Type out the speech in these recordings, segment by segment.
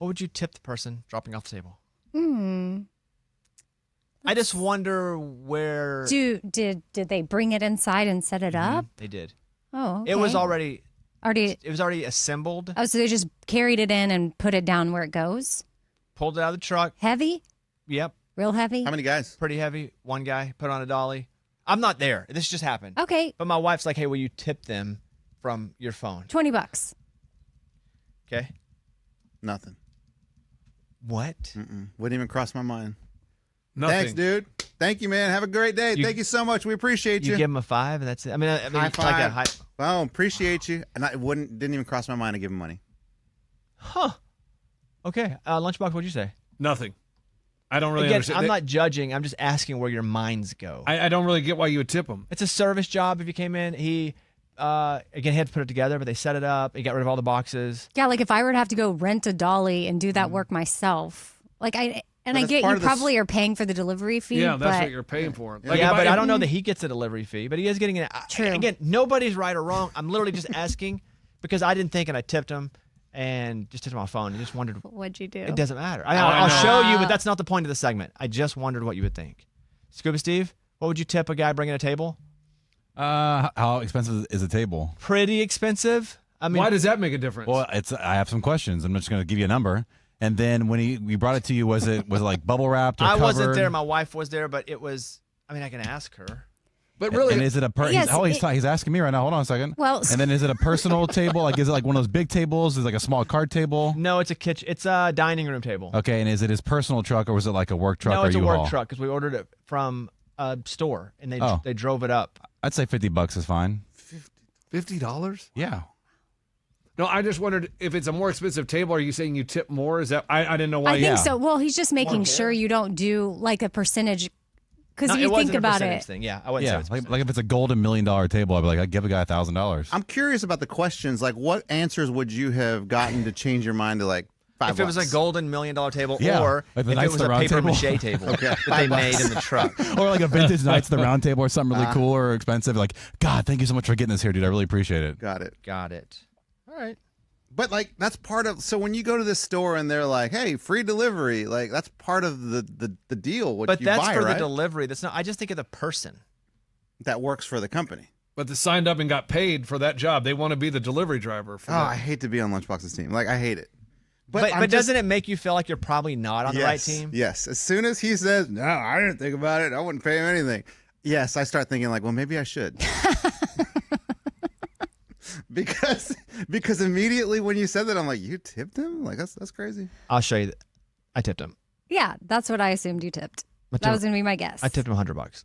What would you tip the person dropping off the table? I just wonder where. Did they bring it inside and set it up? They did. Oh, okay. It was already It was already assembled. Oh, so they just carried it in and put it down where it goes? Pulled it out of the truck. Heavy? Yep. Real heavy? How many guys? Pretty heavy. One guy put on a dolly. I'm not there. This just happened. Okay. But my wife's like, hey, will you tip them from your phone? $20. Okay. Nothing. What? Wouldn't even cross my mind. Nothing. Thanks, dude. Thank you, man. Have a great day. Thank you so much. We appreciate you. You give him a 5 and that's it. I mean High five. like a high. Well, appreciate you. And didn't even cross my mind to give him money. Huh. Okay. Lunchbox, what'd you say? Nothing. I don't really Again, understand. I'm not judging. I'm just asking where your minds go. I don't really get why you would tip him. It's a service job. If you came in, he had to put it together, but they set it up. He got rid of all the boxes. Yeah, like if I were to have to go rent a dolly and do that work myself, like I get you probably are paying for the delivery fee. Yeah, that's but what you're paying for. But I don't know that he gets a delivery fee, but he is getting it. True. Again, nobody's right or wrong. I'm literally just asking because I didn't think and I tipped him and just tipped him on my phone and just wondered. What'd you do? It doesn't matter. I'll show you, but that's not the point of the segment. I just wondered what you would think. Scuba Steve, what would you tip a guy bringing a table? How expensive is a table? Pretty expensive. I mean, why does that make a difference? Well, I have some questions. I'm just going to give you a number. And then when we brought it to you, was it like bubble wrapped or I covered? wasn't there. My wife was there, but it was. I mean, I can ask her. But really, and is it a Yes, he's asking me right now. Hold on a second. Well, and then is it a personal table? Like, is it like one of those big tables? Is it like a small card table? No, it's a kitchen. It's a dining room table. Okay, and is it his personal truck or was it like a work truck? No, or it's a U-Haul? work truck because we ordered it from a store and they drove it up. I'd say $50 is fine. $50? Yeah. No, I just wondered if it's a more expensive table. Are you saying you tip more? Is that I didn't know why? I think so. Well, he's just making sure you don't do like a percentage. Because if you think about it, thing. Yeah, I wouldn't say it's like if it's a golden $1 million table, I'd be like, I'd give a guy $1,000. I'm curious about the questions. Like, what answers would you have gotten to change your mind to like $5? If it was a golden $1 million table, Yeah, or like the if it Knights was of the a Round paper Table. mache table that they made in the truck. Or like a vintage Knights of the Round Table or something really cool or expensive. Like, God, thank you so much for getting this here, dude. I really appreciate it. Got it. All right. But like that's part of. So when you go to this store and they're like, "Hey, free delivery," like that's part of the deal. What But you that's buy, for right? the delivery. That's not. I just think of the person. That works for the company. But they signed up and got paid for that job. They want to be the delivery driver. For I hate to be on Lunchbox's team. Like I hate it. But doesn't it make you feel like you're probably not on the right team? Yes. As soon as he says, "No, I didn't think about it. I wouldn't pay him anything." Yes, I start thinking like, well, maybe I should. Because immediately when you said that, I'm like, you tipped him? Like that's crazy. I'll show you. I tipped him. yeah, that's what I assumed you tipped. But That was going to be my guess. I tipped him $100.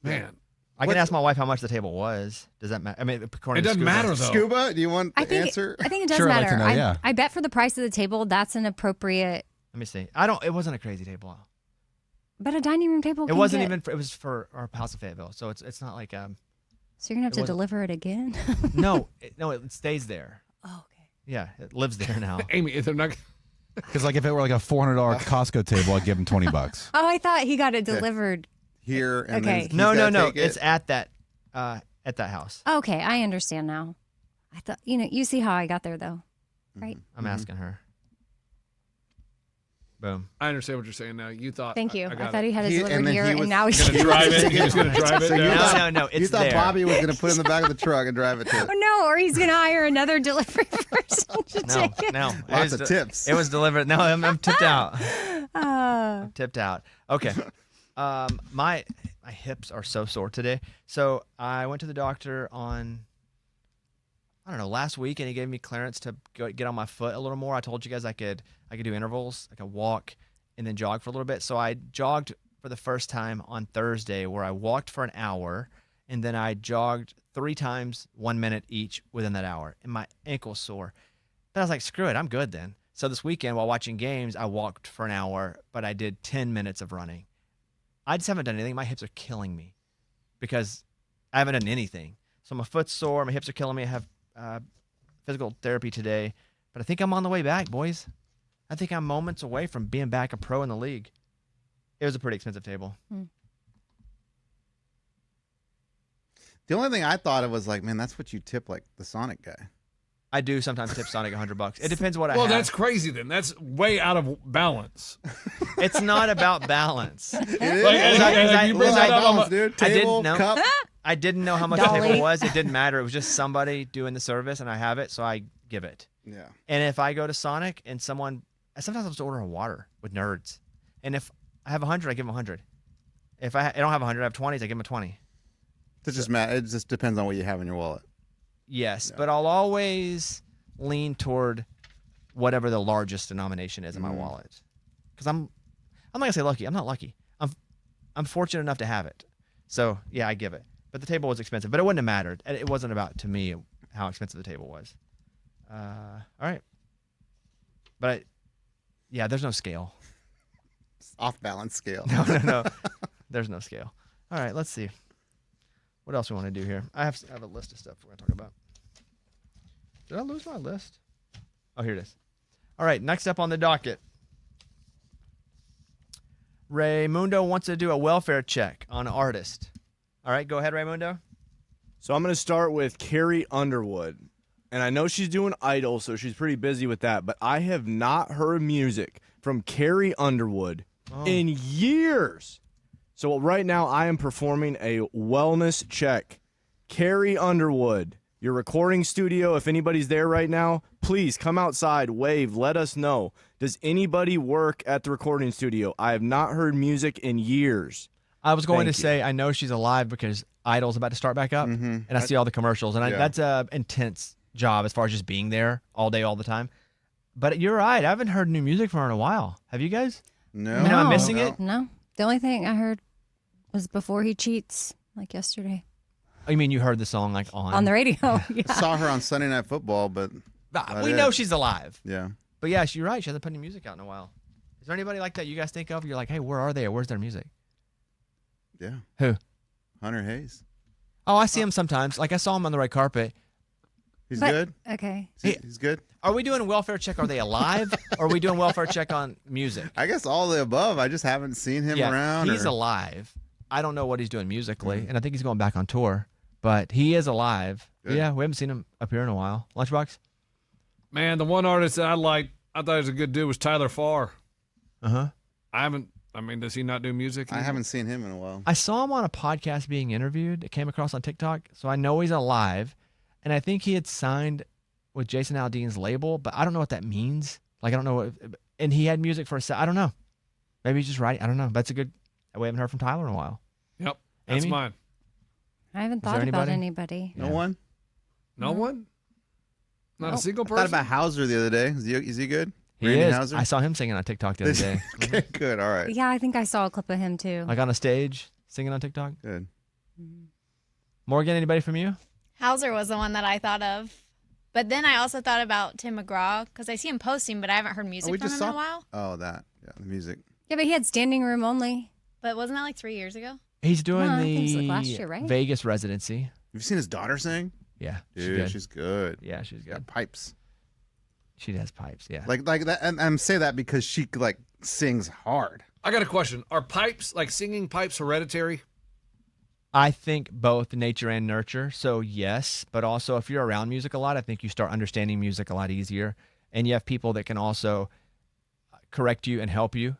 Man, I can ask my wife how much the table was. Does that matter? I mean, according it to doesn't Scuba. matter though. Scuba, do you want the answer? I think it does Sure, I'd like matter. to know, yeah. I bet for the price of the table, that's an appropriate. Let me see. It wasn't a crazy table. But a dining room table. It wasn't even. It was for our house in Fayetteville, so it's not like So you're gonna have to wasn't- deliver it again. no, it stays there. Oh, okay. Yeah, it lives there now. Amy, they're not. Because like if it were like a $400 Costco table, I'd give him $20. Oh, I thought he got it delivered. Here and Okay. then he's No. gotta take it. It's at that house. Okay, I understand now. I thought you see how I got there though, right? I'm asking her. Boom. I understand what you're saying now. You thought. Thank you. I I got thgot it. he had it He- delivered and then here, he was and now he's Gonna drive it. He's gonna drive it So you down. thought- No, it's you thought there. Bobby was going to put it in the back of the truck and drive it to it. Oh no, or he's gonna hire another delivery person to take it. No. Lots of tips. It was delivered. No, I'm tipped out. Uh, Tipped out. Okay. My hips are so sore today. So I went to the doctor on, I don't know, last week, and he gave me clearance to get on my foot a little more. I told you guys I could do intervals. I could walk and then jog for a little bit. So I jogged for the first time on Thursday, where I walked for an hour, and then I jogged 3 times, 1 minute each within that hour, and my ankle's sore. But I was like, screw it, I'm good then. So this weekend, while watching games, I walked for an hour, but I did 10 minutes of running. I just haven't done anything. My hips are killing me because I haven't done anything. So my foot's sore, my hips are killing me. I have physical therapy today, but I think I'm on the way back, boys. I think I'm moments away from being back a pro in the league. It was a pretty expensive table. The only thing I thought of was like, man, that's what you tip like the Sonic guy. I do sometimes tip Sonic $100. It depends what I Well, have. that's crazy then. That's way out of balance. It's not about balance. Like, you bring that up, I'm dude. I didn't Table, know. cup. I didn't know how much Dolly. the table was. It didn't matter. It was just somebody doing the service, and I have it, so I give it. Yeah. And if I go to Sonic and sometimes I'll just order a water with nerds. And if I have 100, I give them 100. If I don't have 100, I have 20s, I give them a 20. It just depends on what you have in your wallet. Yes, Yeah. but I'll always lean toward whatever the largest denomination is in my wallet. Because I'm not gonna say lucky. I'm not lucky. I'm fortunate enough to have it. So yeah, I give it. But the table was expensive. But it wouldn't have mattered. It wasn't about, to me, how expensive the table was. All right. But yeah, there's no scale. It's off balance scale. No. There's no scale. All right, let's see. What else we want to do here? I have a list of stuff we're going to talk about. Did I lose my list? Oh, here it is. All right, next up on the docket. Raymundo wants to do a welfare check on an artist. All right, go ahead, Raymundo. So I'm going to start with Carrie Underwood. And I know she's doing Idol, so she's pretty busy with that. But I have not heard music from Carrie Underwood in years. So right now I am performing a wellness check. Carrie Underwood, your recording studio, if anybody's there right now, please come outside, wave, let us know. Does anybody work at the recording studio? I have not heard music in years. I was going Thank to you. say I know she's alive because Idol's about to start back up, and I see all the commercials, and that's a intense job as far as just being there all day, all the time. But you're right. I haven't heard new music from her in a while. Have you guys? No. Am I missing it? No. The only thing I heard was Before He Cheats, like yesterday. Oh, you mean you heard the song like On the radio. Yeah. I saw her on Sunday Night Football, but We know she's alive. yeah. But yeah, you're right. She hasn't put any music out in a while. Is there anybody like that you guys think of? You're like, hey, where are they? Or where's their music? Yeah. Who? Hunter Hayes. Oh, I see him sometimes. Like I saw him on the red carpet. He's But- good. Okay. He's good. Are we doing welfare check? Are they alive? Or are we doing welfare check on music? I guess all the above. I just haven't seen him around. He's alive. I don't know what he's doing musically, and I think he's going back on tour. But he is alive. Good. Yeah, we haven't seen him up here in a while. Lunchbox? Man, the one artist that I liked, I thought he was a good dude, was Tyler Farr. Uh-huh. Does he not do music? I haven't seen him in a while. I saw him on a podcast being interviewed. It came across on TikTok, so I know he's alive. And I think he had signed with Jason Aldean's label, but I don't know what that means. Like, I don't know what. And he had music for a set. I don't know. Maybe he's just writing. I don't know. That's a good. We haven't heard from Tyler in a while. Yep, that's Amy? mine. I haven't there thought about anybody? anybody. No one? No one? Not a Nope. single I thought person? about Hauser the other day. Is he good? He Randy is. Hauser? I saw him singing on TikTok the other day. Okay, good. All right. Yeah, I think I saw a clip of him too. Like on a stage singing on TikTok. Good. Morgan, anybody from you? Hauser was the one that I thought of. But then I also thought about Tim McGraw because I see him posting, but I haven't heard music we from just him in saw- a while. Oh, that. Yeah, the music. Yeah, but he had standing room only. But wasn't that like 3 years ago? He's doing No, I the think it's like last year, right? Vegas residency. Have you seen his daughter sing? Yeah, Dude, she's good. she's good. Yeah, she's Got good. pipes. She has pipes. Yeah. Like that, and I'm say that because she like sings hard. I got a question. Are pipes, like singing pipes, hereditary? I think both nature and nurture. So yes, but also if you're around music a lot, I think you start understanding music a lot easier, and you have people that can also correct you and help you.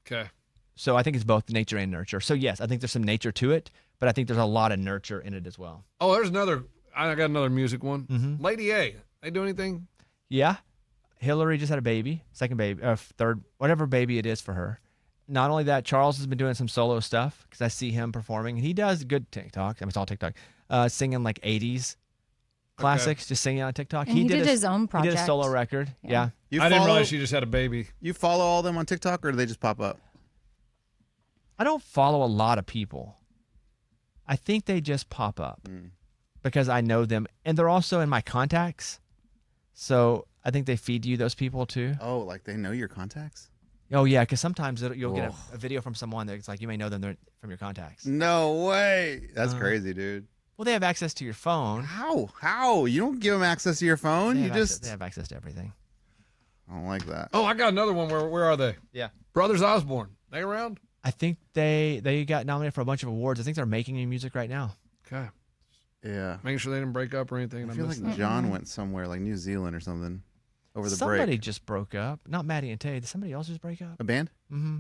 Okay. So I think it's both nature and nurture. So yes, I think there's some nature to it, but I think there's a lot of nurture in it as well. Oh, there's another. I got another music one. Mhm. Lady A. They do anything? Yeah, Hillary just had a baby, second baby, third, whatever baby it is for her. Not only that, Charles has been doing some solo stuff because I see him performing. He does good TikTok. I mean, it's all TikTok. Singing like 80s classics, just singing on TikTok. And he did his own He project. did a solo record. Yeah. You I didn't follow- realize she just had a baby. You follow all them on TikTok, or do they just pop up? I don't follow a lot of people. I think they just pop up because I know them, and they're also in my contacts. So I think they feed you those people too. Oh, like they know your contacts? Oh yeah, because sometimes you'll get a video from someone that's like you may know them from your contacts. No way. That's crazy, dude. Well, they have access to your phone. How? How? You don't give them access to your phone. They You have just. they have access to everything. I don't like that. Oh, I got another one. Where are they? Yeah. Brothers Osborne. They around? I think they got nominated for a bunch of awards. I think they're making new music right now. Okay. Yeah. Making sure they didn't break up or anything. I feel like John went somewhere, like New Zealand or something, over the break. Somebody just broke up. Not Maddie and Tay. Did somebody else just break up? A band? Mm-hmm.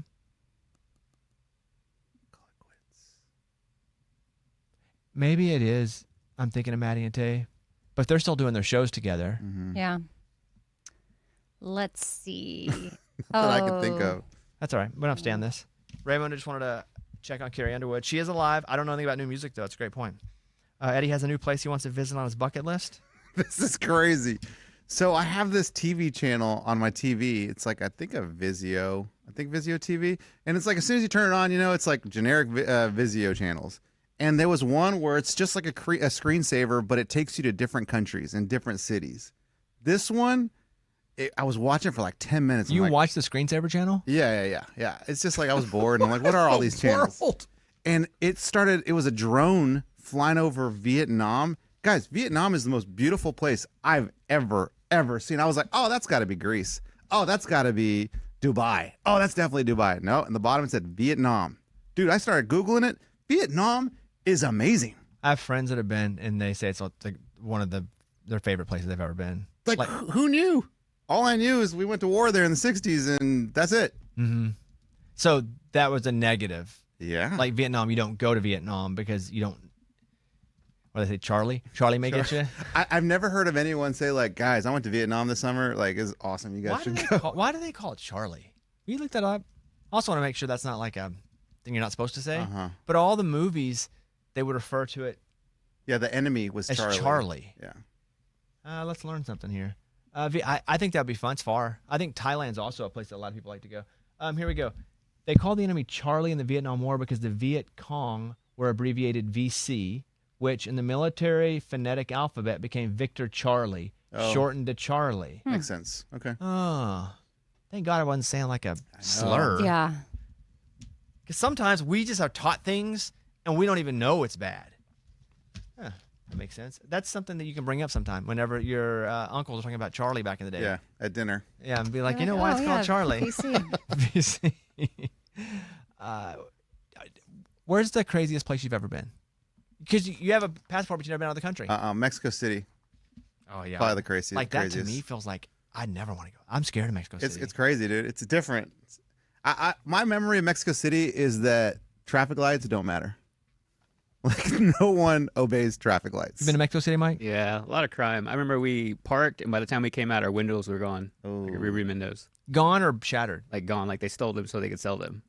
Maybe it is. I'm thinking of Maddie and Tay. But they're still doing their shows together. Mm-hmm. Yeah. Let's see. That's what I could think of. That's all right. We don't have to stay on this. Raymundo just wanted to check on Carrie Underwood. She is alive. I don't know anything about new music, though. It's a great point. Eddie has a new place he wants to visit on his bucket list. This is crazy. So I have this TV channel on my TV. It's like, I think a Vizio. I think Vizio TV. And it's like, as soon as you turn it on, you know, it's like generic Vizio channels. And there was one where it's just like a screensaver, but it takes you to different countries and different cities. This one, I was watching for like 10 minutes. You watch the screensaver channel? Yeah. It's just like I was bored. And I'm like, what are all these channels? And it was a drone flying over Vietnam. Guys, Vietnam is the most beautiful place I've ever seen. I was like, oh, that's got to be Greece. Oh, that's got to be Dubai. Oh, that's definitely Dubai. No, and the bottom it said Vietnam. Dude, I started Googling it. Vietnam is amazing. I have friends that have been, and they say it's like one of their favorite places they've ever been. Like who knew? All I knew is we went to war there in the 60s, and that's it. Mm-hmm. So that was a negative. Yeah. Like Vietnam, you don't go to Vietnam because you don't. What do they say, Charlie? Charlie may get you. I've never heard of anyone say, like, guys, I went to Vietnam this summer. Like, it's awesome. You guys should go. Why do they call it Charlie? Will you look that up? Also want to make sure that's not like a thing you're not supposed to say. Uh-huh. But all the movies, they would refer to it Yeah, the enemy was as Charlie. Charlie. Yeah. Let's learn something here. I think that would be fun. It's far. I think Thailand's also a place that a lot of people like to go. Here we go. They called the enemy Charlie in the Vietnam War because the Viet Cong were abbreviated VC, which in the military phonetic alphabet became Victor Charlie, shortened to Charlie. Makes sense. Okay. Oh, thank God I wasn't saying like a slur. Yeah. Because sometimes we just are taught things and we don't even know it's bad. Huh, that makes sense. That's something that you can bring up sometime whenever your uncles are talking about Charlie back in the day. Yeah, at dinner. Yeah, and be like, you know why it's called Charlie? PC. VC. Where's the craziest place you've ever been? Because you have a passport, but you've never been out of the country. Mexico City. Oh, yeah. Probably the craziest. Like, that to me feels like I never want to go. I'm scared of Mexico City. It's crazy, dude. It's different. My memory of Mexico City is that traffic lights don't matter. Like, no one obeys traffic lights. You been to Mexico City, Mike? Yeah, a lot of crime. I remember we parked, and by the time we came out, our windows were gone. Like rear windows. Gone or shattered? Like gone. Like they stole them so they could sell them.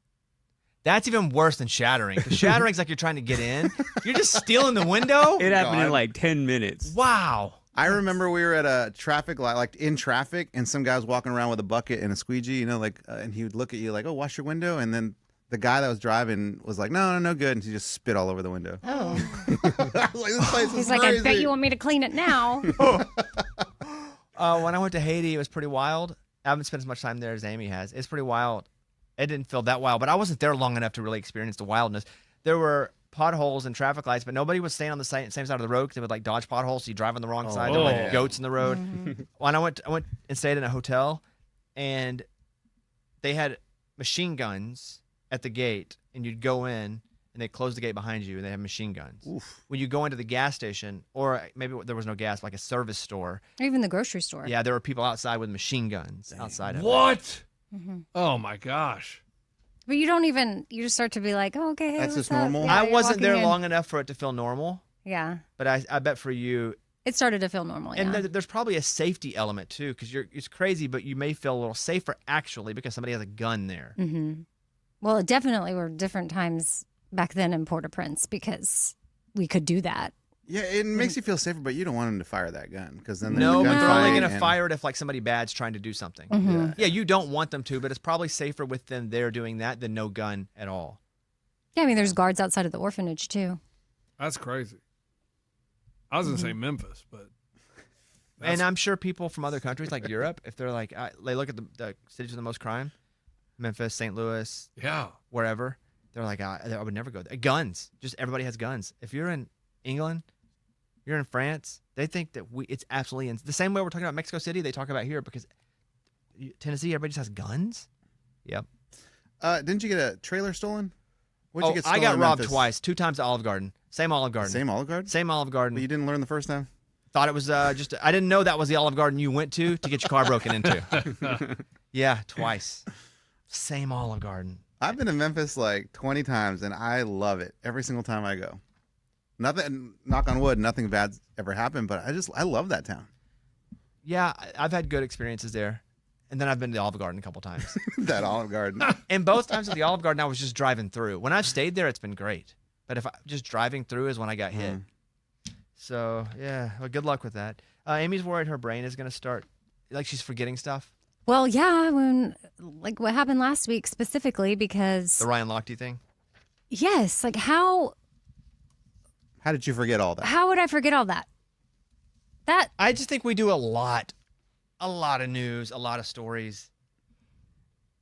That's even worse than shattering. Because shattering's like you're trying to get in. You're just stealing the window? It happened in like 10 minutes. Wow. I remember we were at a traffic light, like in traffic, and some guy was walking around with a bucket and a squeegee, you know, like, and he would look at you like, oh, wash your window. And then the guy that was driving was like, no good. And he just spit all over the window. Oh. I was like, this place He's is like, crazy. I bet you want me to clean it now. When I went to Haiti, it was pretty wild. I haven't spent as much time there as Amy has. It's pretty wild. It didn't feel that wild, but I wasn't there long enough to really experience the wildness. There were potholes and traffic lights, but nobody was staying on the same side of the road because they would like dodge potholes. So you drive on the wrong side. There were like goats in the road. Mm-hmm. When I went and stayed in a hotel, and they had machine guns at the gate, and you'd go in, and they close the gate behind you, and they have machine guns. Oof. When you go into the gas station, or maybe there was no gas, like a service store. Or even the grocery store. Yeah, there were people outside with machine guns outside of it. What? Mm-hmm. Oh my gosh. But you don't even, you just start to be like, oh, okay, hey, That's what's just up? normal? Yeah, I you're wasn't there walking in. long enough for it to feel normal, Yeah. but I bet for you, It started to feel normal, and yeah. there's probably a safety element too, because it's crazy, but you may feel a little safer actually because somebody has a gun there. Mm-hmm. Well, it definitely were different times back then in Port-au-Prince because we could do that. Yeah, it makes you feel safer, but you don't want him to fire that gun because then No, there's a but they're only gunfight going to and- fire it if like somebody bad's trying to do something. Mm-hmm. Yeah, you don't want them to, but it's probably safer with them there doing that than no gun at all. Yeah, I mean, there's guards outside of the orphanage, too. That's crazy. I was going to say Memphis, but. And I'm sure people from other countries like Europe, if they're like, they look at the cities with the most crime, Memphis, St. Louis, Yeah. wherever, they're like, I would never go there. Guns. Just everybody has guns. If you're in England, you're in France, they think that it's absolutely the same way we're talking about Mexico City, they talk about here because Tennessee, everybody just has guns. Yep. Didn't you get a trailer stolen? What'd you get I stolen got in robbed Memphis? twice, 2 times at Olive Garden. Same Olive Garden. Same Olive Garden? Same Olive Garden. But you didn't learn the first time? Thought it was just. I didn't know that was the Olive Garden you went to get your car broken into. Yeah, twice. Same Olive Garden. I've been to Memphis like 20 times, and I love it every single time I go. Nothing, knock on wood, nothing bad's ever happened, but I love that town. Yeah, I've had good experiences there. And then I've been to the Olive Garden a couple times. That Olive Garden. And both times at the Olive Garden, I was just driving through. When I've stayed there, it's been great. But if I just driving through is when I got hit. So, yeah, well, good luck with that. Amy's worried her brain is going to start, like she's forgetting stuff. Well, yeah, like what happened last week specifically because... The Ryan Lochte thing? Yes, like how did you forget all that? How would I forget all that? I just think we do a lot of news, a lot of stories.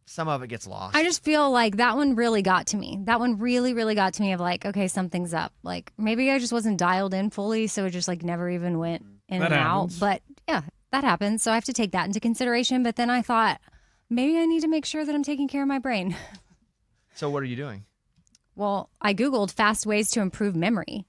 Some of it gets lost. I just feel like that one really got to me. That one really, really got to me of like, okay, something's up. Like maybe I just wasn't dialed in fully, so it just like never even went in That and happens. out. But yeah, that happens. So I have to take that into consideration. But then I thought maybe I need to make sure that I'm taking care of my brain. So what are you doing? Well, I Googled fast ways to improve memory.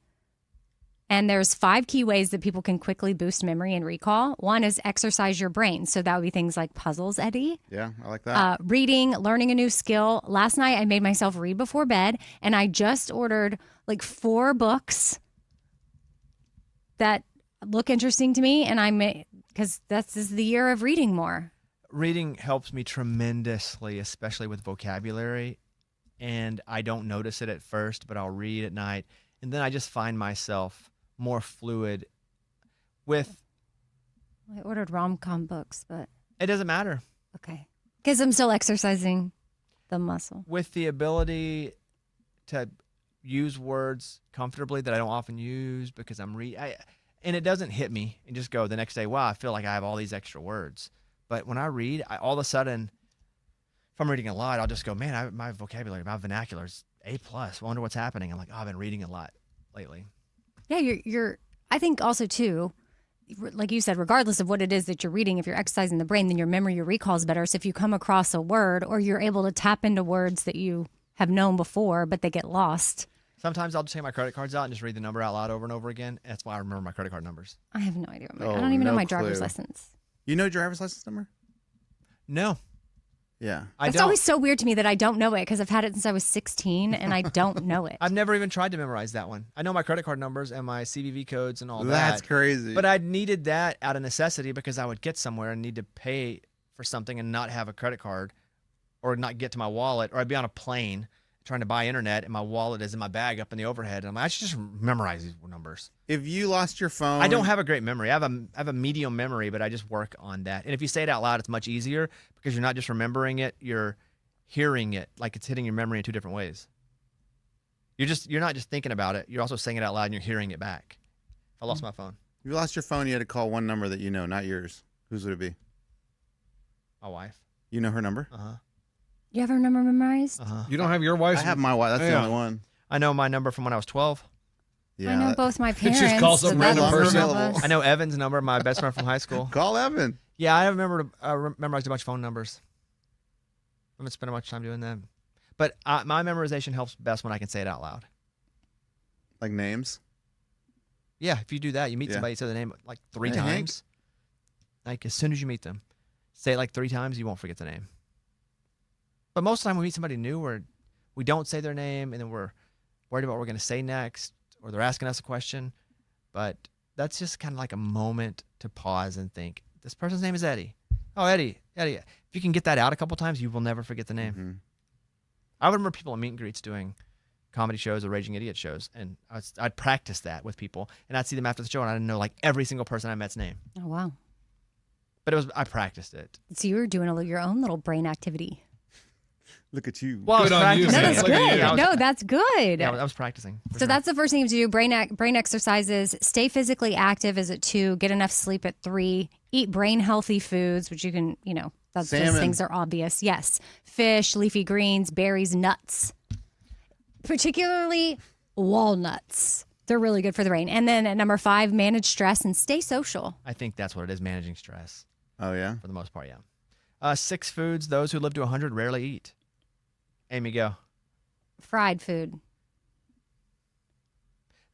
And there's 5 key ways that people can quickly boost memory and recall. One is exercise your brain. So that would be things like puzzles, Eddie. Yeah, I like that. Reading, learning a new skill. Last night I made myself read before bed, and I just ordered like 4 books that look interesting to me, and because this is the year of reading more. Reading helps me tremendously, especially with vocabulary. And I don't notice it at first, but I'll read at night. And then I just find myself more fluid with... I ordered rom-com books, but... It doesn't matter. Okay. Because I'm still exercising the muscle. With the ability to use words comfortably that I don't often use because I'm and it doesn't hit me and just go the next day, wow, I feel like I have all these extra words. But when I read, all of a sudden, if I'm reading a lot, I'll just go, man, my vocabulary, my vernacular is A+. I wonder what's happening. I'm like, oh, I've been reading a lot lately. Yeah, you're I think also too, like you said, regardless of what it is that you're reading, if you're exercising the brain, then your memory, your recall is better. So if you come across a word or you're able to tap into words that you have known before, but they get lost. Sometimes I'll just take my credit cards out and just read the number out loud over and over again. That's why I remember my credit card numbers. I have no idea. Oh, I don't even know no my driver's clue. license. You know your driver's license number? No. Yeah. I It's don't. always so weird to me that I don't know it because I've had it since I was 16 and I don't know it. I've never even tried to memorize that one. I know my credit card numbers and my CVV codes and all that. That's crazy. But I needed that out of necessity because I would get somewhere and need to pay for something and not have a credit card or not get to my wallet, or I'd be on a plane trying to buy internet and my wallet is in my bag up in the overhead. And I'm like, I should just memorize these numbers. if you lost your phone, I don't have a great memory. I have a medium memory, but I just work on that. And if you say it out loud, it's much easier because you're not just remembering it, you're hearing it like it's hitting your memory in 2 different ways. You're not just thinking about it, you're also saying it out loud and you're hearing it back. If I lost my phone. If you lost your phone, you had to call one number that you know, not yours. Whose would it be? My wife. You know her number? Uh-huh. You have her number memorized? Uh-huh. You don't have your wife's. I have my wife. That's the Yeah. only one. I know my number from when I was 12. Yeah. I know that- both my Just parents. call some so random that's person. one of us. I know Evan's number, my best friend from high school. Call Evan. Yeah, I memorized a bunch of phone numbers. I haven't spent much time doing that. But my memorization helps best when I can say it out loud. Like names. Yeah, if you do that, you meet Yeah. somebody, say the name like 3 Hey, Hank. times. Like as soon as you meet them, say it like 3 times, you won't forget the name. But most of the time we meet somebody new where we don't say their name and then we're worried about what we're going to say next, or they're asking us a question. But that's just kind of like a moment to pause and think, this person's name is Eddie. Oh, Eddie. If you can get that out a couple times, you will never forget the name. Mhm. I would remember people at meet and greets doing comedy shows or Raging Idiot shows, and I'd practice that with people, and I'd see them after the show, and I didn't know like every single person I met's name. Oh, wow. But I practiced it. So you were doing your own little brain activity. Look at you. Well, Good I was on you, practicing. No, man. that's Look at good. you. No, that's good. Yeah, I was practicing. for So sure. that's the first thing to do. Brain exercises. Stay physically active is at 2. Get enough sleep at 3. Eat brain healthy foods, which you can, those Salmon. things are obvious. Yes, fish, leafy greens, berries, nuts, particularly walnuts. They're really good for the brain. And then at number 5, manage stress and stay social. I think that's what it is, managing stress Oh yeah. for the most part. Yeah. 6 foods those who live to 100 rarely eat. Amy, go. Fried food.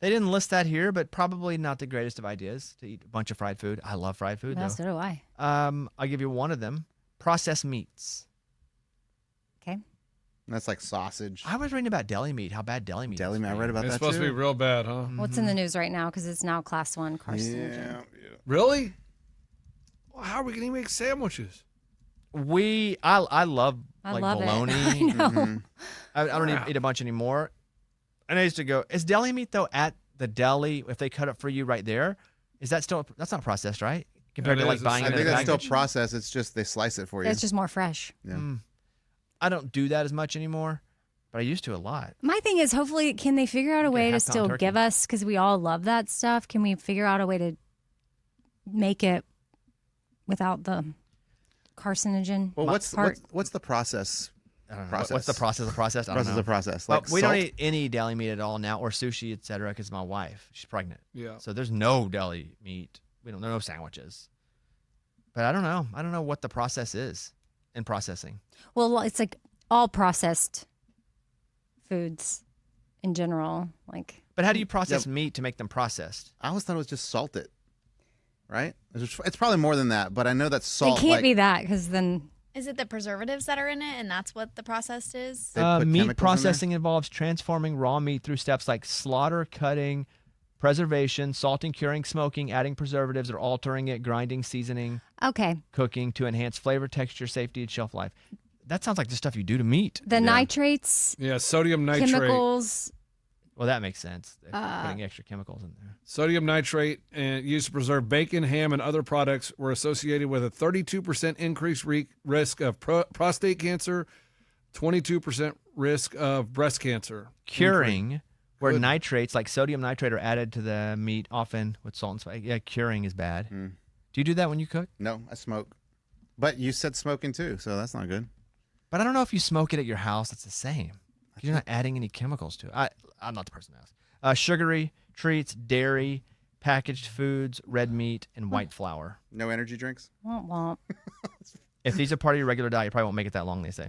They didn't list that here, but probably not the greatest of ideas to eat a bunch of fried food. I love fried food, Well, though. so do I. I'll give you one of them. Processed meats. Okay. That's like sausage. I was reading about deli meat, how bad deli meat Deli is. meat. I for read you. about It's that supposed too. to be real bad, huh? What's in the news right now? Because it's now class 1 carcinogen. Yeah. Really? Well, how are we going to make sandwiches? I love I like love it. bologna. I know. Mm-hmm. I don't eat a bunch anymore. And I used to go, is deli meat though at the deli, if they cut it for you right there, is that still, that's not processed, right? Compared It to like is. buying I it in think a that's still package? processed. It's just they slice it for you. It's just more fresh. Yeah. I don't do that as much anymore, but I used to a lot. My thing is, hopefully, can they figure out a Get a way to half-pound still turkey. give us, because we all love that stuff, can we figure out a way to make it without the carcinogen Well, part? what's the process? I don't know. Process. What's the process of process? I don't Process know. of process. Well, Like we don't salt? eat any deli meat at all now, or sushi, etc. Because my wife, she's pregnant, Yeah. so there's no deli meat. We don't no sandwiches. But I don't know. I don't know what the process is in processing. Well, it's like all processed foods in general. Like, But how do you process meat to make them processed? I always thought it was just salted. Right? It's probably more than that, but I know that salt. it can't like, be that, because then Is it the preservatives that are in it, and that's what the process is? They put Meat chemicals in there? processing involves transforming raw meat through steps like slaughter, cutting, preservation, salting, curing, smoking, adding preservatives, or altering it, grinding, seasoning, okay, cooking to enhance flavor, texture, safety, and shelf life. That sounds like the stuff you do to meat. the nitrates, Yeah, sodium nitrate. chemicals. Well, that makes sense. If you're putting extra chemicals in there. Sodium nitrate and used to preserve bacon, ham, and other products were associated with a 32% increased risk of prostate cancer, 22% risk of breast cancer. Curing, where Good. nitrates like sodium nitrate are added to the meat, often with salt and spice. Yeah, curing is bad. Mm. Do you do that when you cook? No, I smoke. But you said smoking too, so that's not good. But I don't know if you smoke it at your house, it's the same. You're not adding any chemicals to it. I'm not the person to ask. Sugary, treats, dairy, packaged foods, red meat, and white flour. No energy drinks? Womp womp. If these are part of your regular diet, you probably won't make it that long, they say.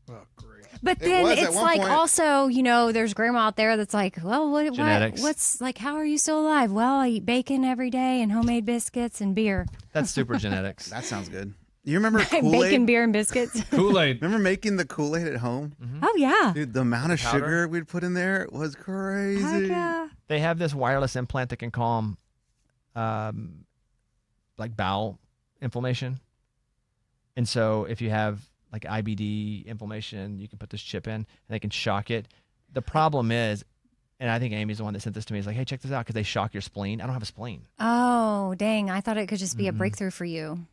Oh, great. But It then was at it's one like point. also, there's grandma out there that's like, well, Genetics. what's like, how are you still alive? Well, I eat bacon every day and homemade biscuits and beer. That's super genetics. That sounds good. You remember Bacon, Kool-Aid? beer, and biscuits. Kool-Aid. Remember making the Kool-Aid at home? Oh yeah. Dude, the amount of Powder? sugar we'd put in there was Heck crazy. yeah. They have this wireless implant that can calm like bowel inflammation. And so if you have like IBD inflammation, you can put this chip in and they can shock it. The problem is, and I think Amy's the one that sent this to me, is like, hey, check this out, because they shock your spleen. I don't have a spleen. Oh dang! I thought it could just be a breakthrough for you.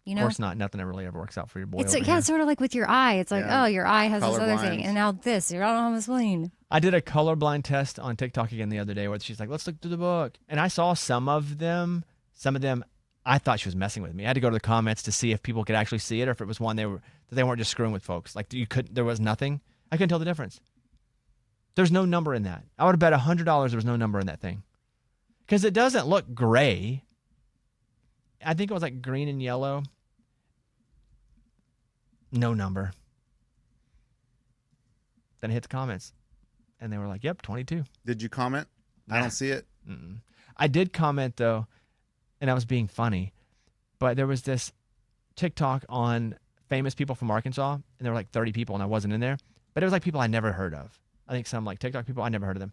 You Of know, course not. Nothing ever really ever works out for your boy. it's over like, here. yeah, sort of like with your eye. It's like, Yeah. oh, your eye has this other thing, Colorblind. and now this. You don't have a spleen. I did a colorblind test on TikTok again the other day where she's like, let's look through the book. And I saw some of them, I thought she was messing with me. I had to go to the comments to see if people could actually see it or if it was one that they weren't just screwing with folks. Like there was nothing. I couldn't tell the difference. There's no number in that. I would have bet $100 there was no number in that thing. Because it doesn't look gray. I think it was like green and yellow. No number. Then I hit the comments. And they were like, yep, 22. Did you comment? I Nah. don't see it. Mm-mm. I did comment though, and I was being funny, but there was this TikTok on famous people from Arkansas, and there were like 30 people, and I wasn't in there, but it was like people I never heard of. I think some like TikTok people, I never heard of them.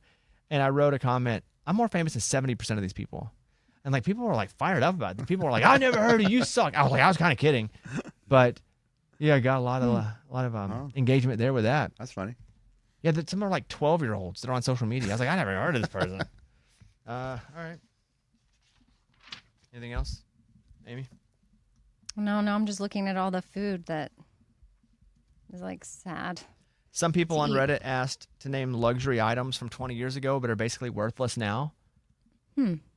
And I wrote a comment, I'm more famous than 70% of these people. And like people were like fired up about it. People were like, I never heard of you, suck. I was like, I was kind of kidding. But yeah, I got a lot of engagement there with that. That's funny. Yeah, some are like 12-year-olds that are on social media. I was like, I never heard of this person. All right. Anything else, Amy? No, I'm just looking at all the food that is like sad. Some people on eat. Reddit asked to name luxury items from 20 years ago but are basically worthless now.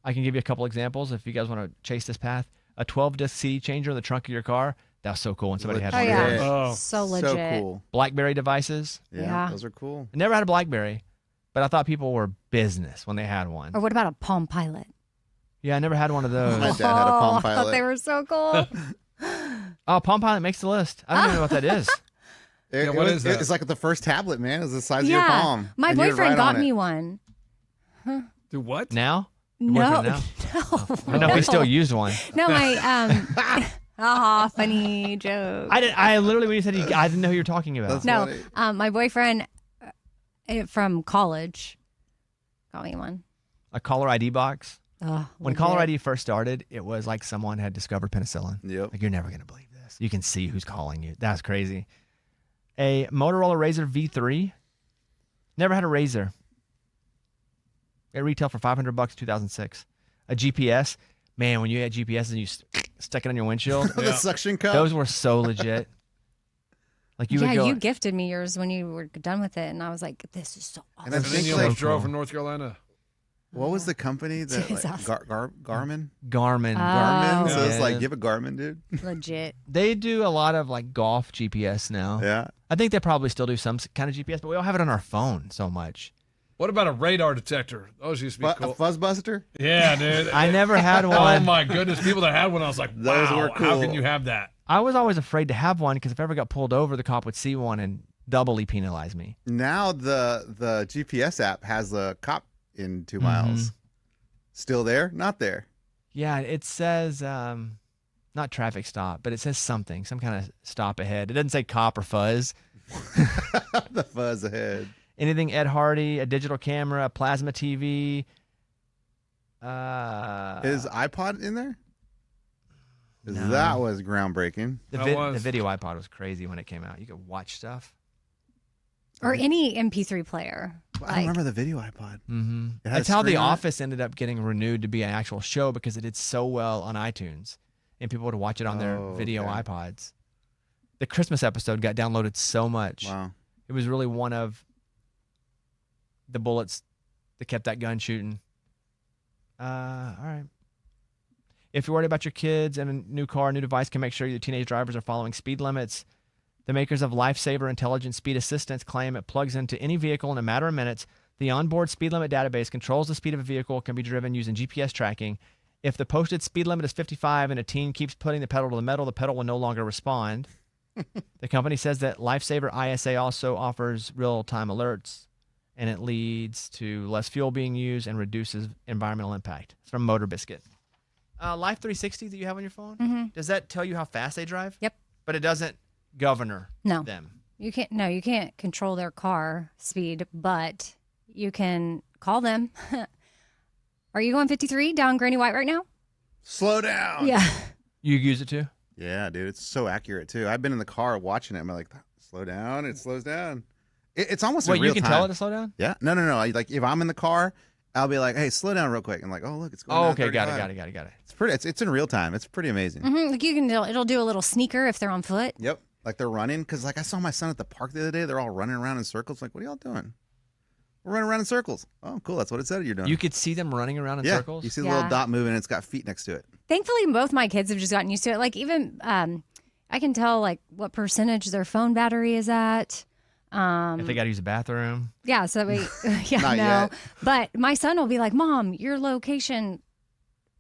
I can give you a couple examples if you guys want to chase this path. A 12-disc CD changer in the trunk of your car. That was so cool when somebody had Oh one yeah, of those. Oh. so legit. So cool. BlackBerry devices. Yeah, Yeah. those are cool. I never had a BlackBerry, but I thought people were business when they had one. Or what about a Palm Pilot? Yeah, I never had one of those. My dad had a Palm I thought Pilot. they were so cool. Oh, Palm Pilot makes the list. I don't even know what that is. What is that? It's like the first tablet, man. It's the size of your yeah, palm. my and you're boyfriend right got on me it. one. Do what? Now? Your No, boyfriend now? no. I don't know if he still used one. No, funny joke. I literally, when you said I didn't know who you were talking about. That's No, funny. my boyfriend from college got me one. A caller ID box. When Legit. caller ID first started, it was like someone had discovered penicillin. Yep. Like, you're never going to believe this. You can see who's calling you. That's crazy. A Motorola Razr V3. Never had a Razr. It retailed for $500 in 2006. A GPS. Man, when you had GPS and you stuck it on your windshield, The suction cup. those were so legit. Like, you would go. You gifted me yours when you were done with it, and I was like, "This is so awesome." And I And then think you like, almost drove from North Carolina. what was the company that Jesus. like, Garmin? Garmin. Garmin. So it's Yeah. like, you have a Garmin, dude. Legit. They do a lot of like golf GPS now. Yeah. I think they probably still do some kind of GPS, but we all have it on our phone so much. What about a radar detector? Those used to be A cool. Fuzzbuster? Yeah, dude. I never had Oh one. my goodness, people that had one, I was like, Those wow, were how cool. can you have that? I was always afraid to have one because if I ever got pulled over, the cop would see one and doubly penalize me. Now the GPS app has a cop in 2 miles. Still there? Not there. Yeah, it says not traffic stop, but it says something, some kind of stop ahead. It doesn't say cop or fuzz. The fuzz ahead. Anything Ed Hardy, a digital camera, a plasma TV. Is iPod in there? 'Cause No. that was groundbreaking. The That was. the video iPod was crazy when it came out. You could watch stuff. Or any MP3 player. I don't remember the video iPod. Mm-hmm. It had a That's how The screen on it? Office ended up getting renewed to be an actual show because it did so well on iTunes, and people would watch it on their Oh, video okay. iPods. The Christmas episode got downloaded so much. Wow. It was really one of the bullets that kept that gun shooting. All right. If you're worried about your kids and a new car, a new device can make sure your teenage drivers are following speed limits. The makers of Lifesaver Intelligent Speed Assistance claim it plugs into any vehicle in a matter of minutes. The onboard speed limit database controls the speed of a vehicle, can be driven using GPS tracking. If the posted speed limit is 55 and a teen keeps putting the pedal to the metal, the pedal will no longer respond. The company says that Lifesaver ISA also offers real-time alerts, and it leads to less fuel being used and reduces environmental impact. It's from Motor Biscuit. Life 360 that you have on your phone, does that tell you how fast they drive? Yep. But it doesn't governor No. them. You can't. No, you can't control their car speed, but you can call them. Are you going 53 down Granny White right now? Slow down. Yeah. You use it too? Yeah, dude. It's so accurate, too. I've been in the car watching it. I'm like, slow down. It slows down. It's almost Wait, in real you can time. tell it to slow down? Yeah. No. Like, if I'm in the car, I'll be like, hey, slow down real quick. I'm like, oh, look, it's going Oh, down okay. Got 35. it. It's pretty. It's in real time. It's pretty amazing. Like you can. It'll do a little sneaker if they're on foot. Yep. Like they're running. Because, like, I saw my son at the park the other day. They're all running around in circles. Like, what are y'all doing? We're running around in circles. Oh, cool. That's what it said you're doing. You could see them running around in yeah. circles? You see the Yeah. little dot moving, and it's got feet next to it. Thankfully, both my kids have just gotten used to it. Like even I can tell like what percentage their phone battery is at. If they got to use a bathroom. Yeah, so we yeah, Not no. yet. But my son will be like, "Mom, your location."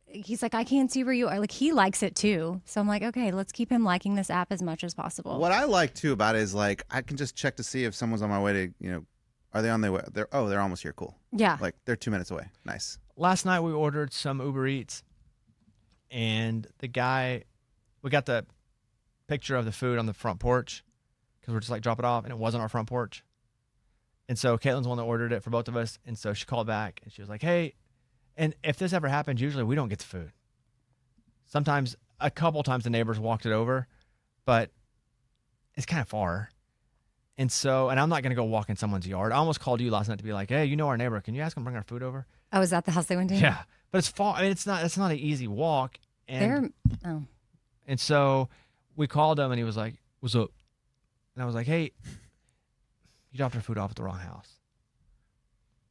He's like, "I can't see where you are." Like he likes it too. So I'm like, "Okay, let's keep him liking this app as much as possible." What I like too about it is like I can just check to see if someone's on my way to, are they on their way? They're almost here. Cool. Yeah. Like they're 2 minutes away. Nice. Last night we ordered some Uber Eats, and the guy, we got the picture of the food on the front porch because we're just like drop it off, and it wasn't our front porch. And so Caitlin's the one that ordered it for both of us, and so she called back and she was like, "Hey," and if this ever happens, usually we don't get the food. Sometimes, a couple times, the neighbors walked it over, but it's kind of far. And so, and I'm not going to go walk in someone's yard. I almost called you last night to be like, "Hey, you know our neighbor. Can you ask him to bring our food over?" Oh, is that the house they went to? Yeah, but it's far. I mean, it's not an easy walk. And and so we called him, and he was like, "What's up?" And I was like, "Hey, you dropped our food off at the wrong house."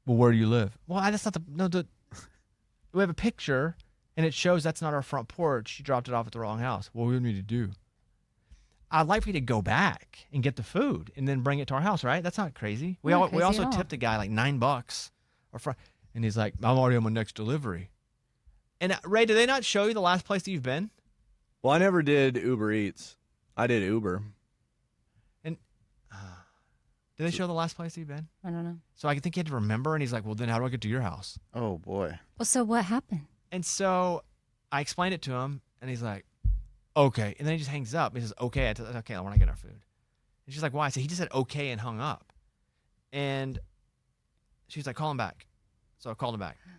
"Well, where do you live?" "Well, that's not the we have a picture, and it shows that's not our front porch. You dropped it off at the wrong house." "Well, what do you need to do?" "I'd like for you to go back and get the food and then bring it to our house, right? That's not crazy." We Not crazy also at all. tipped the guy like $9 and he's like, "I'm already on my next delivery." And Ray, do they not show you the last place that you've been? Well, I never did Uber Eats. I did Uber. Did they show the last place he'd been? I don't know. So I think he had to remember, and he's like, well, then how do I get to your house? Oh boy. Well, so what happened? And so I explained it to him, and he's like, okay. And then he just hangs up. He says, okay. I said, okay, we're not getting our food. And she's like, why? I said, he just said okay and hung up. And she's like, call him back. So I called him back. And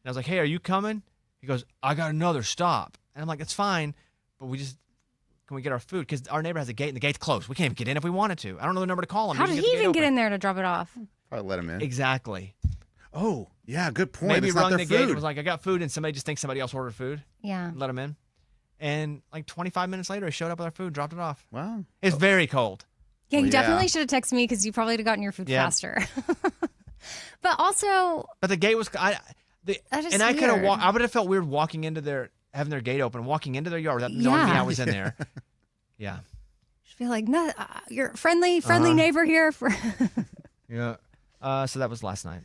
I was like, hey, are you coming? He goes, I got another stop. And I'm like, it's fine, but can we get our food? Because our neighbor has a gate, and the gate's closed. We can't even get in if we wanted to. I don't know the number to call him. How did he even get in there to drop it off? Probably let him in. Exactly. Oh, yeah, good point. Maybe It's rung not the their gate food. and was like, I got food, and somebody just thinks somebody else ordered food. Yeah. And let him in. And like 25 minutes later, he showed up with our food, dropped it off. Wow. It's very cold. Yeah, you Well, definitely yeah. should have texted me because you probably would have gotten your food Yeah. faster. But also, But the gate was, That is and I could have weird. I would have felt weird walking into having their gate open, walking into their yard without knowing me Yeah. I was in there. Yeah. just feel like, no, you're friendly neighbor here. Yeah. So that was last night.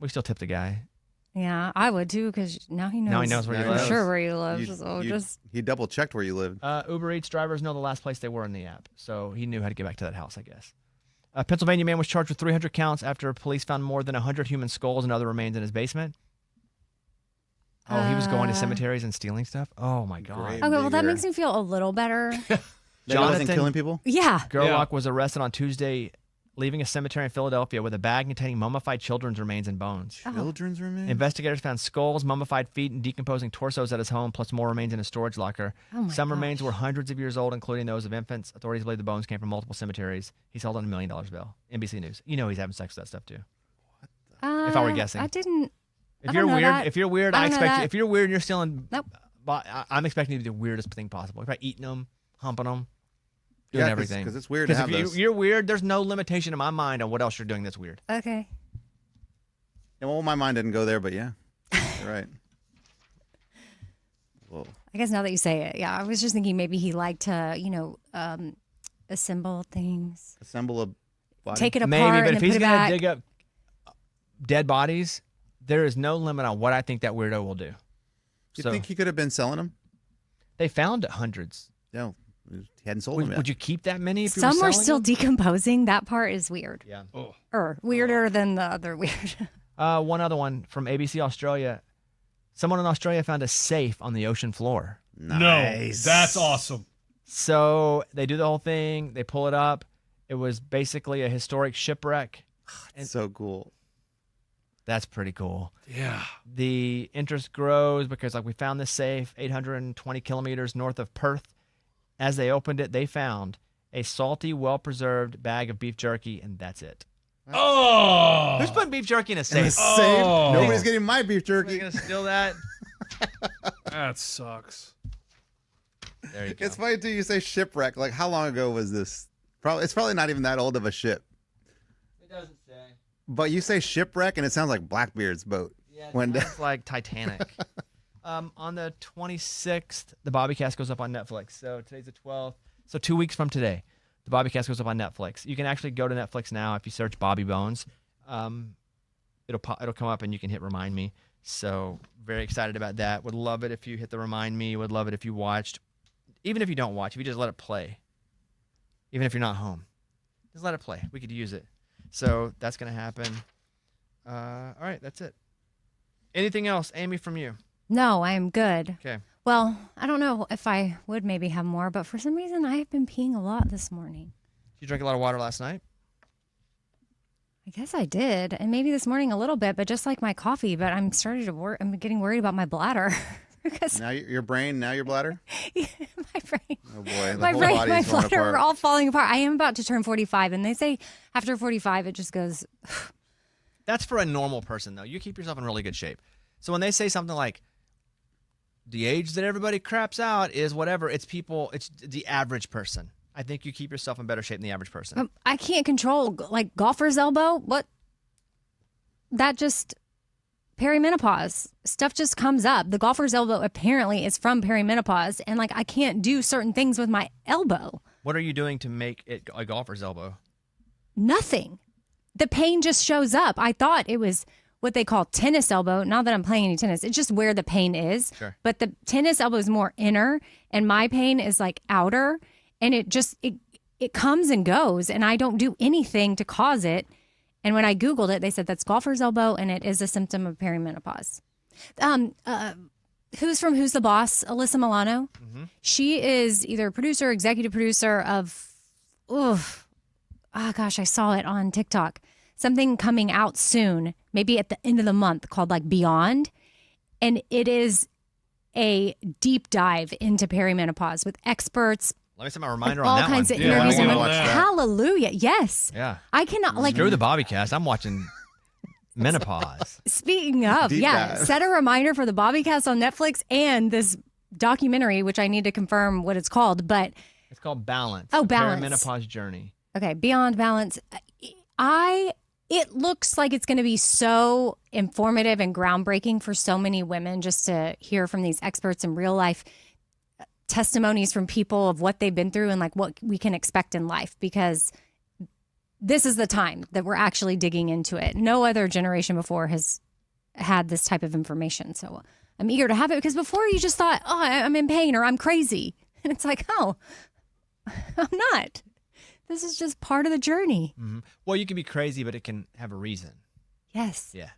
We still tipped the guy. Yeah, I would too because now he knows. Now he knows where he Now for lives. sure where he lives. You- So you- just He double checked where you lived. Uber Eats drivers know the last place they were in the app, so he knew how to get back to that house, I guess. A Pennsylvania man was charged with 300 counts after police found more than 100 human skulls and other remains in his basement. Oh, he was going to cemeteries and stealing stuff? Oh, my God. Great. okay. Well, that Digger. makes me feel a little better. That he wasn't Jonathan- killing people? Yeah. Gerlach was arrested on Tuesday, leaving a cemetery in Philadelphia with a bag containing mummified children's remains and bones. Children's remains? Investigators found skulls, mummified feet, and decomposing torsos at his home, plus more remains in a storage locker. Oh my Some remains gosh. were hundreds of years old, including those of infants. Authorities believe the bones came from multiple cemeteries. He's held on $1 million bail. NBC News. You know he's having sex with that stuff too. If I were guessing. I didn't. If I you're don't know weird, that. if you're weird, I I don't know expect you, that. if you're weird and you're stealing, Nope. I'm expecting you to do the weirdest thing possible. You're probably eating them, humping them, doing Yeah, everything. because it's weird to have if those. you're weird, there's no limitation in my mind on what else you're doing that's weird. Okay. Yeah, well, my mind didn't go there, but yeah. You're right. Whoa. I guess now that you say it, yeah, I was just thinking maybe he liked to, assemble things, Assemble a body. take it apart, Maybe, but and if then he's put it gonna back. dig up dead bodies, there is no limit on what I think that weirdo will do. You So think he could have been selling them? they found hundreds. No, he hadn't sold them yet. Would you keep that many if you Some were are selling still them? decomposing. That part is weird. Yeah. Or weirder than the other weird. One other one from ABC Australia. Someone in Australia found a safe on the ocean floor. Nice. No, that's awesome. So they do the whole thing. They pull it up. It was basically a historic shipwreck. It's so cool. That's pretty cool. Yeah. The interest grows because, like, we found this safe 820 kilometers north of Perth. As they opened it, they found a salty, well-preserved bag of beef jerky, and that's it. Oh. Who's putting beef jerky in a In the safe? safe? Oh. Nobody's getting my beef Are jerky. gonna steal that? That sucks. There you go. It's funny too. You say shipwreck. Like, how long ago was this? It's probably not even that old of a ship. It doesn't say. But you say shipwreck, and it sounds like Blackbeard's boat. Yeah, When- it's like Titanic. On the 26th, the Bobbycast goes up on Netflix. So today's the 12th. So 2 weeks from today, the Bobbycast goes up on Netflix. You can actually go to Netflix now if you search Bobby Bones. It'll come up and you can hit Remind Me. So very excited about that. Would love it if you hit the Remind Me. Would love it if you watched. Even if you don't watch, if you just let it play. Even if you're not home, just let it play. We could use it. So that's gonna happen. All right, that's it. Anything else, Amy, from you? No, I am good. Okay. Well, I don't know if I would maybe have more, but for some reason I have been peeing a lot this morning. Did you drink a lot of water last night? I guess I did, and maybe this morning a little bit, but just like my coffee. But I'm starting to I'm getting worried about my bladder because Now your brain, now your bladder. my brain, Oh boy, the my whole brain, my body's falling bladder are apart. all falling apart. I am about to turn 45, and they say after 45 it just goes. That's for a normal person, though. You keep yourself in really good shape. So when they say something like, the age that everybody craps out is whatever, it's the average person. I think you keep yourself in better shape than the average person. I can't control like golfer's elbow. What? That just perimenopause stuff just comes up. The golfer's elbow apparently is from perimenopause, and like I can't do certain things with my elbow. What are you doing to make it a golfer's elbow? Nothing. The pain just shows up. I thought it was what they call tennis elbow. Not that I'm playing any tennis. It's just where the pain is. Sure. But the tennis elbow is more inner, and my pain is like outer. And it comes and goes, and I don't do anything to cause it. And when I Googled it, they said that's golfer's elbow, and it is a symptom of perimenopause. Who's the Boss? Alyssa Milano. Mm-hmm. She is either producer, executive producer of, I saw it on TikTok. Something coming out soon, maybe at the end of the month, called like Beyond. And it is a deep dive into perimenopause with experts. Let me set my reminder all on that kinds one. of interviews. I And wanna like, watch that. hallelujah. Yes. Yeah. I cannot like Screw the Bobbycast. I'm watching menopause. speaking of, Deep yeah, dive. set a reminder for the Bobbycast on Netflix and this documentary, which I need to confirm what it's called, but It's called Balance. Oh, The Balance. Perimenopause Journey. okay, Beyond Balance. It looks like it's going to be so informative and groundbreaking for so many women just to hear from these experts in real life testimonies from people of what they've been through and like what we can expect in life, because this is the time that we're actually digging into it. No other generation before has had this type of information. So I'm eager to have it, because before you just thought, oh, I'm in pain or I'm crazy. And it's like, oh, I'm not. This is just part of the journey. Mm-hmm. Well, you can be crazy, but it can have a reason. Yes. Yeah.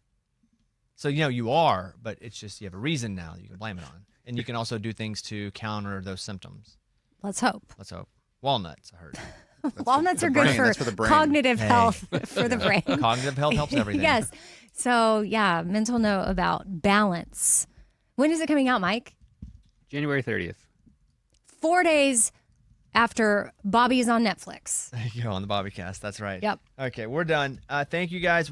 So, you are, but it's just you have a reason now that you can blame it on. And you can also do things to counter those symptoms. Let's hope. Let's hope. Walnuts, I heard. Walnuts the are brain. good for That's for the brain. cognitive Hey. health for the brain. Cognitive health helps everything. Yes. So, yeah, mental note about Balance. When is it coming out, Mike? January 30th. 4 days after Bobby is on Netflix. There you go, on the Bobbycast. That's right. Yep. Okay, we're done. Thank you, guys.